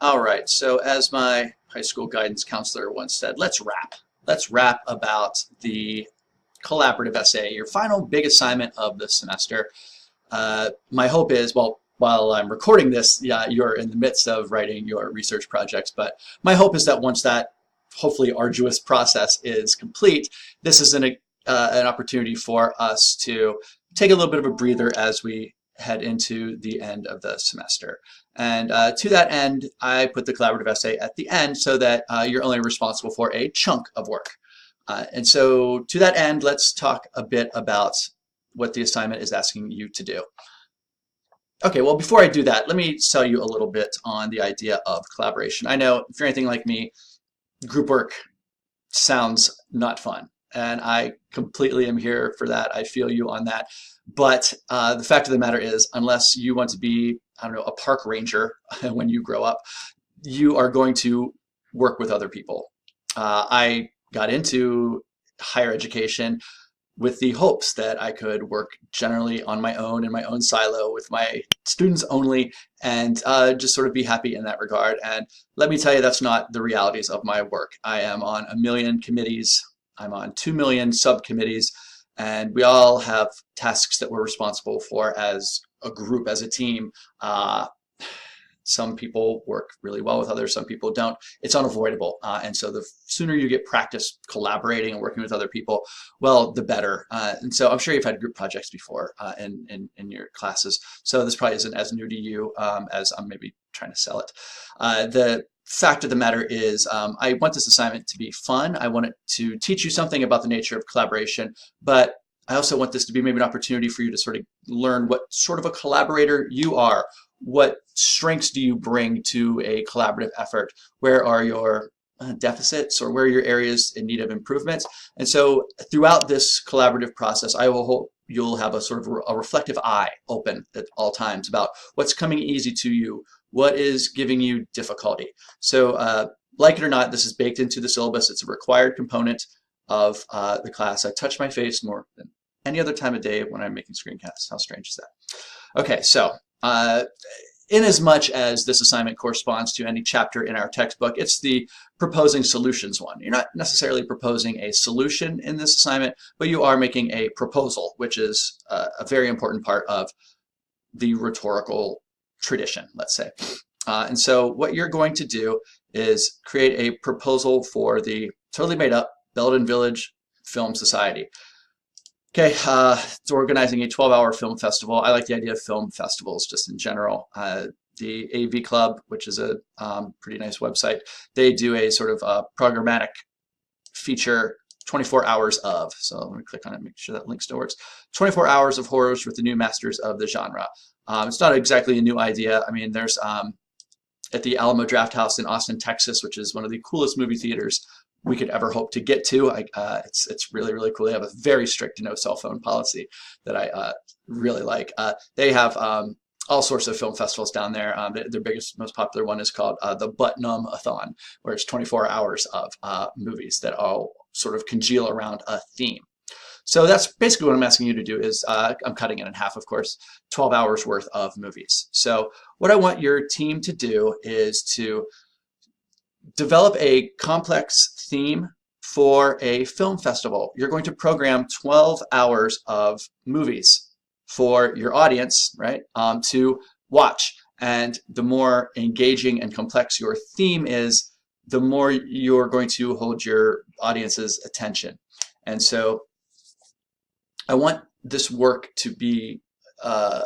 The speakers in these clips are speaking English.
All right, so as my high school guidance counselor once said, let's rap. Let's rap about the collaborative essay, your final big assignment of the semester. My hope is, well, while I'm recording this, yeah, you're in the midst of writing your research projects, but my hope is that once that hopefully arduous process is complete, this is an opportunity for us to take a little bit of a breather as we head into the end of the semester. And to that end, I put the collaborative essay at the end so that you're only responsible for a chunk of work. And so to that end, let's talk a bit about what the assignment is asking you to do. Okay, well, before I do that, let me tell you a little bit on the idea of collaboration. I know if you're anything like me, group work sounds not fun, and I completely am here for that. I feel you on that. But the fact of the matter is, unless you want to be, I don't know, a park ranger when you grow up, you are going to work with other people. I got into higher education with the hopes that I could work generally on my own in my own silo with my students only and just sort of be happy in that regard. And let me tell you, that's not the realities of my work. I am on 1 million committees. I'm on 2 million subcommittees, and we all have tasks that we're responsible for as a group, as a team. Some people work really well with others, some people don't. It's unavoidable. And so the sooner you get practice collaborating and working with other people, well, the better. And so I'm sure you've had group projects before in your classes. So this probably isn't as new to you as I'm maybe trying to sell it. The fact of the matter is I want this assignment to be fun. I want it to teach you something about the nature of collaboration, but I also want this to be maybe an opportunity for you to sort of learn what sort of a collaborator you are. What strengths do you bring to a collaborative effort? Where are your deficits, or where are your areas in need of improvements? And so throughout this collaborative process, I will hope you'll have a sort of a reflective eye open at all times about what's coming easy to you, what is giving you difficulty. So like it or not, this is baked into the syllabus. It's a required component of the class. I touch my face more than any other time of day when I'm making screencasts. How strange is that? Okay, so in as much as this assignment corresponds to any chapter in our textbook, it's the proposing solutions one. You're not necessarily proposing a solution in this assignment, but you are making a proposal, which is a very important part of the rhetorical tradition, let's say. And so what you're going to do is create a proposal for the totally made up Belden Village Film Society. Okay, it's organizing a 12-hour film festival. I like the idea of film festivals just in general. The AV Club, which is a pretty nice website, they do a sort of programmatic feature, 24 hours of. So let me click on it, make sure that link still works. 24 hours of horrors with the new masters of the genre. It's not exactly a new idea. I mean, there's at the Alamo Drafthouse in Austin, Texas, which is one of the coolest movie theaters we could ever hope to get to. It's really, really cool. They have a very strict no cell phone policy that I really like. They have all sorts of film festivals down there. Their biggest, most popular one is called the Butt-Numb-a-thon, where it's 24 hours of movies that all sort of congeal around a theme. So that's basically what I'm asking you to do is, I'm cutting it in half, of course, 12 hours worth of movies. So what I want your team to do is to develop a complex theme for a film festival. You're going to program 12 hours of movies for your audience, right, to watch. And the more engaging and complex your theme is, the more you're going to hold your audience's attention. And so I want this work to be, how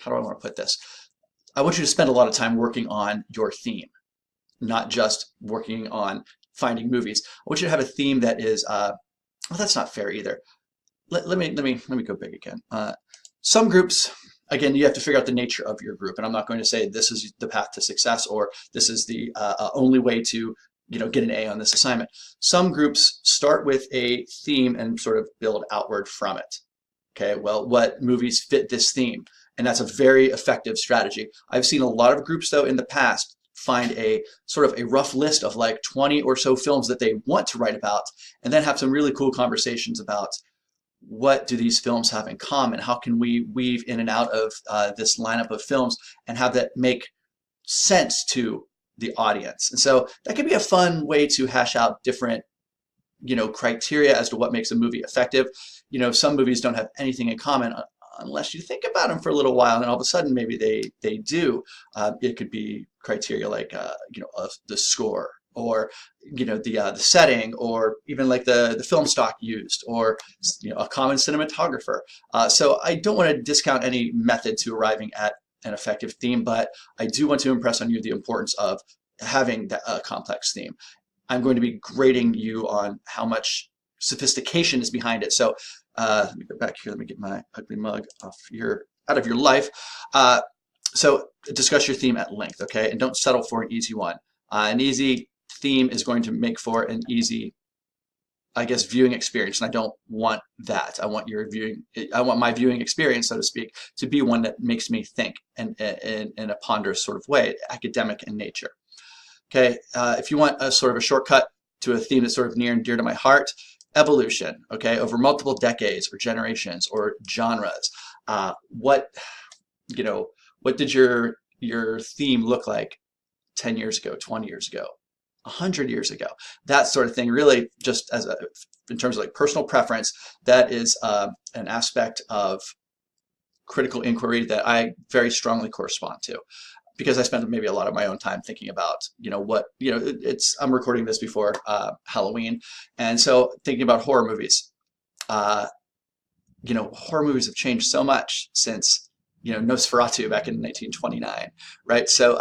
do I want to put this? I want you to spend a lot of time working on your theme, not just working on finding movies. I want you to have a theme that is, well, that's not fair either. Let me go big again. Some groups, again, you have to figure out the nature of your group, and I'm not going to say this is the path to success or this is the only way to get an A on this assignment. Some groups start with a theme and sort of build outward from it. Okay, well, what movies fit this theme? And that's a very effective strategy. I've seen a lot of groups, though, in the past find a sort of a rough list of like 20 or so films that they want to write about, and then have some really cool conversations about what do these films have in common? How can we weave in and out of this lineup of films and have that make sense to the audience. And so that can be a fun way to hash out different, criteria as to what makes a movie effective. Some movies don't have anything in common unless you think about them for a little while, and all of a sudden maybe they do. It could be criteria like the score, or the setting, or even like the film stock used, or a common cinematographer. So I don't want to discount any method to arriving at an effective theme, but I do want to impress on you the importance of having a complex theme. I'm going to be grading you on how much sophistication is behind it. So let me go back here. Let me get my ugly mug out of your life. So discuss your theme at length, okay? And don't settle for an easy one. An easy theme is going to make for an easy, I guess, viewing experience, and I don't want that. I want my viewing experience, so to speak, to be one that makes me think in a ponderous sort of way, academic in nature. Okay, if you want a sort of a shortcut to a theme that's sort of near and dear to my heart, evolution, okay, over multiple decades or generations or genres. What did your theme look like 10 years ago, 20 years ago, 100 years ago? That sort of thing, really, just in terms of like personal preference, that is an aspect of critical inquiry that I very strongly correspond to, because I spend maybe a lot of my own time thinking about, I'm recording this before Halloween, and so thinking about horror movies. Horror movies have changed so much since, Nosferatu back in 1929, right? So,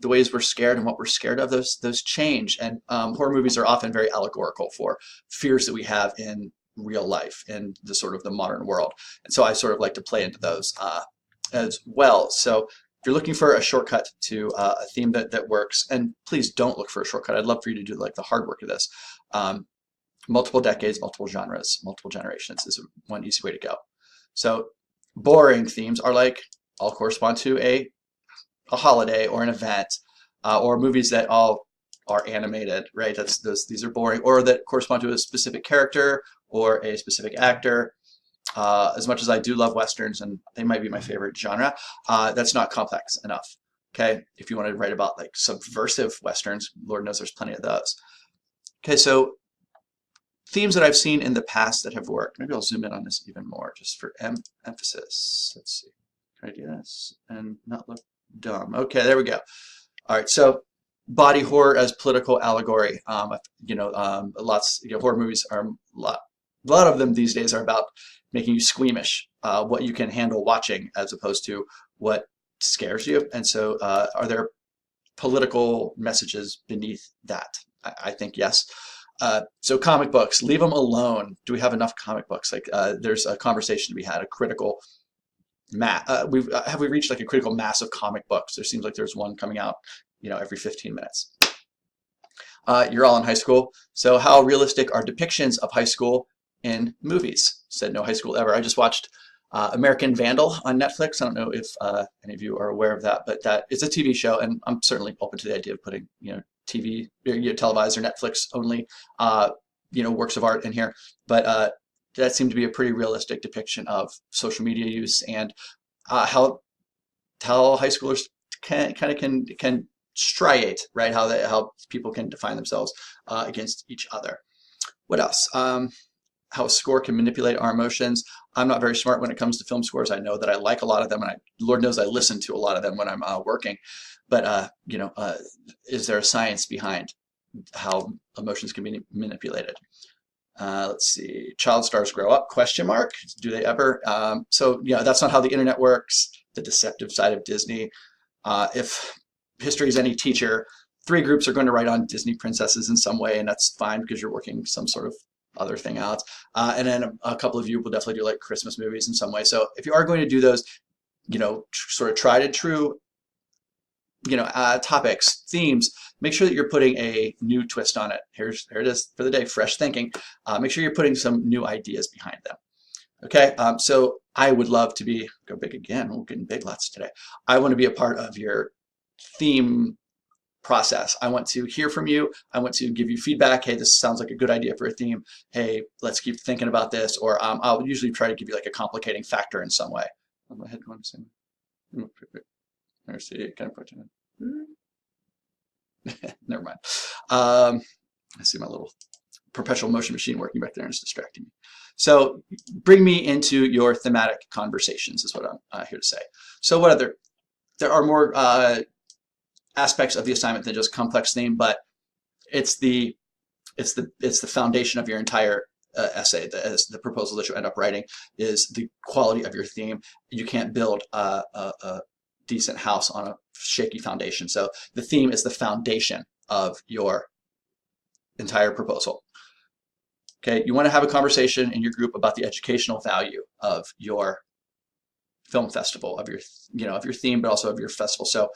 the ways we're scared and what we're scared of, those change, and horror movies are often very allegorical for fears that we have in real life in the sort of the modern world, and so I sort of like to play into those as well. So if you're looking for a shortcut to a theme that works, and please don't look for a shortcut. I'd love for you to do like the hard work of this. Multiple decades, multiple genres, multiple generations is one easy way to go. So boring themes are like all correspond to a holiday or an event, or movies that all are animated, right? These are boring, or that correspond to a specific character or a specific actor. As much as I do love Westerns, and they might be my favorite genre, that's not complex enough. Okay, if you want to write about like subversive Westerns, Lord knows there's plenty of those. Okay, so themes that I've seen in the past that have worked. Maybe I'll zoom in on this even more just for emphasis. Let's see. Can I do this and not look dumb? Okay, there we go. All right, so body horror as political allegory. Horror movies are a lot of them these days are about making you squeamish, what you can handle watching as opposed to what scares you. And so are there political messages beneath that? I think yes. So comic books, leave them alone. Do we have enough comic books? Like there's a conversation to be had, a critical mass. Have we reached like a critical mass of comic books? There seems like there's one coming out, every 15 minutes. You're all in high school. So how realistic are depictions of high school in movies? Said no high school ever. I just watched American Vandal on Netflix. I don't know if any of you are aware of that, but that is a TV show, and I'm certainly open to the idea of putting TV, televised or Netflix only works of art in here. But that seemed to be a pretty realistic depiction of social media use and how high schoolers can striate, right? How people can define themselves against each other. What else? How a score can manipulate our emotions. I'm not very smart when it comes to film scores. I know that I like a lot of them, and Lord knows I listen to a lot of them when I'm working. But is there a science behind how emotions can be manipulated? Let's see. Child stars grow up? Question mark. Do they ever? So that's not how the internet works. The deceptive side of Disney. If history is any teacher, 3 groups are going to write on Disney princesses in some way, and that's fine because you're working some sort of other thing out. And then a couple of you will definitely do like Christmas movies in some way. So if you are going to do those, sort of tried and true, topics, themes, make sure that you're putting a new twist on it. Here it is for the day, fresh thinking. Make sure you're putting some new ideas behind them. Okay, so I would love to go big again. We're getting big lots today. I want to be a part of your theme process. I want to hear from you. I want to give you feedback. Hey, this sounds like a good idea for a theme. Hey, let's keep thinking about this. Or I'll usually try to give you like a complicating factor in some way. My head going the same. There's the kind of never mind. I see my little perpetual motion machine working back there and it's distracting me. So bring me into your thematic conversations is what I'm here to say. So what other, there are more aspects of the assignment than just complex theme, but it's the foundation of your entire essay. The proposal that you end up writing is the quality of your theme. You can't build a decent house on a shaky foundation. So the theme is the foundation of your entire proposal. Okay, you want to have a conversation in your group about the educational value of your film festival, of your of your theme, but also of your festival. So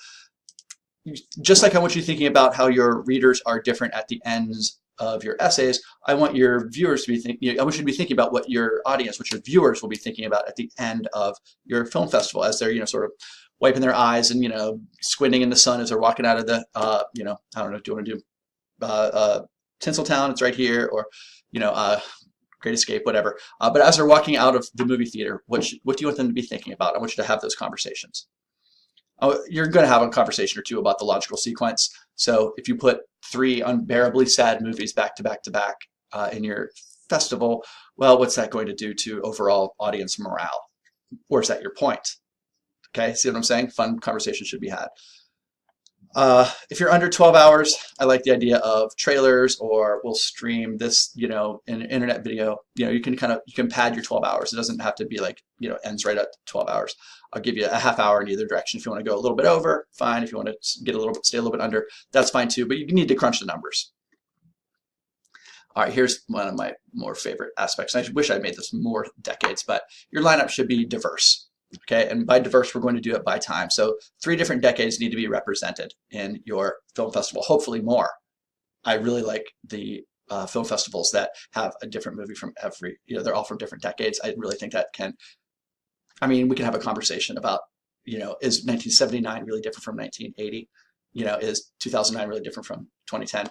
just like I want you thinking about how your readers are different at the ends of your essays, I want your viewers to be thinking. I want you to be thinking about what your audience, what your viewers will be thinking about at the end of your film festival, as they're sort of wiping their eyes and squinting in the sun as they're walking out of the I don't know, do you want to do Tinseltown? It's right here, or Great Escape, whatever. But as they're walking out of the movie theater, what do you want them to be thinking about? I want you to have those conversations. You're going to have a conversation or two about the logical sequence. So if you put 3 unbearably sad movies back to back to back in your festival, well, what's that going to do to overall audience morale? Or is that your point? Okay, see what I'm saying? Fun conversation should be had. If you're under 12 hours, I like the idea of trailers, or we'll stream this, in an internet video. You can pad your 12 hours. It doesn't have to be like, ends right at 12 hours. I'll give you a half hour in either direction. If you want to go a little bit over, fine. If you want to stay a little bit under, that's fine too. But you need to crunch the numbers. All right, here's one of my more favorite aspects. I wish I made this more decades, but your lineup should be diverse. Okay, and by diverse, we're going to do it by time. So 3 different decades need to be represented in your film festival, hopefully more. I really like the film festivals that have a different movie from every, they're all from different decades. I really think that we can have a conversation about, is 1979 really different from 1980? Is 2009 really different from 2010?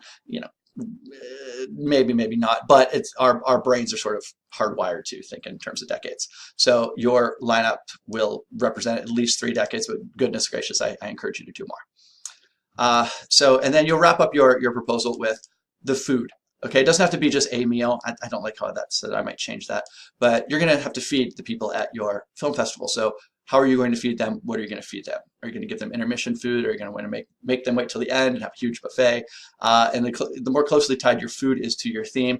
Maybe not, but it's our brains are sort of hardwired to think in terms of decades. So your lineup will represent at least 3 decades, but goodness gracious, I encourage you to do more. And then you'll wrap up your proposal with the food. Okay, it doesn't have to be just a meal. I don't like how that's said. I might change that. But you're going to have to feed the people at your film festival. So how are you going to feed them? What are you going to feed them? Are you going to give them intermission food? Or are you going to want to make them wait till the end and have a huge buffet? And the more closely tied your food is to your theme,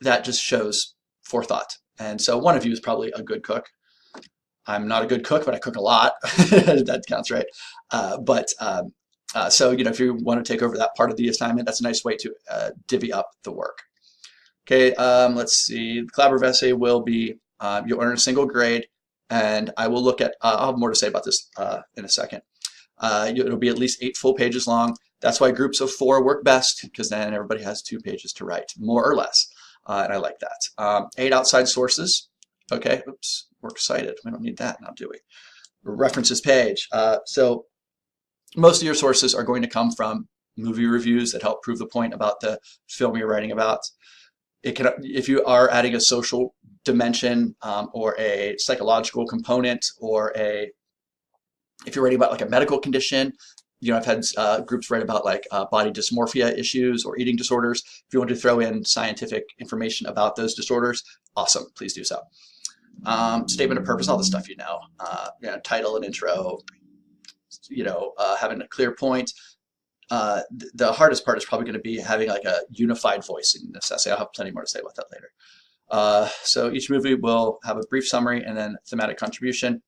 that just shows forethought. And so one of you is probably a good cook. I'm not a good cook, but I cook a lot. That counts, right? So if you want to take over that part of the assignment, that's a nice way to divvy up the work. Okay, let's see. The collaborative essay will be, you'll earn a single grade, and I will look at, I'll have more to say about this in a second. It'll be at least 8 full pages long. That's why groups of 4 work best, because then everybody has 2 pages to write, more or less. And I like that. 8 outside sources. Okay, oops, we're cited. We don't need that now, do we? References page. So most of your sources are going to come from movie reviews that help prove the point about the film you're writing about. If you are adding a social dimension or a psychological component, or if you're writing about like a medical condition, I've had groups write about like body dysmorphia issues or eating disorders. If you want to throw in scientific information about those disorders, awesome, please do so. Statement of purpose, all the stuff title and intro, having a clear point. The hardest part is probably going to be having like a unified voice in this essay. I'll have plenty more to say about that later. So each movie will have a brief summary and then thematic contribution.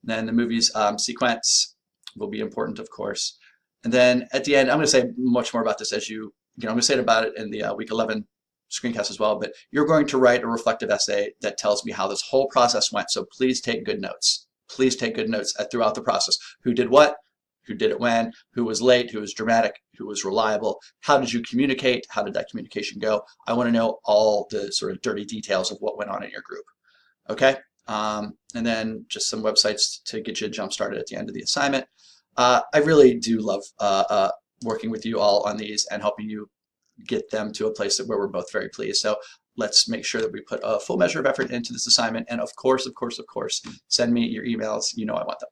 Then the movie's sequence will be important, of course. And then at the end, I'm going to say much more about this as I'm going to say about it in the week 11 screencast as well, but you're going to write a reflective essay that tells me how this whole process went. So please take good notes. Please take good notes throughout the process. Who did what? Who did it when? Who was late? Who was dramatic? Who was reliable? How did you communicate? How did that communication go? I want to know all the sort of dirty details of what went on in your group. Okay? And then just some websites to get you jump started at the end of the assignment. I really do love working with you all on these and helping you get them to a place where we're both very pleased. So let's make sure that we put a full measure of effort into this assignment. And of course, send me your emails. I want them.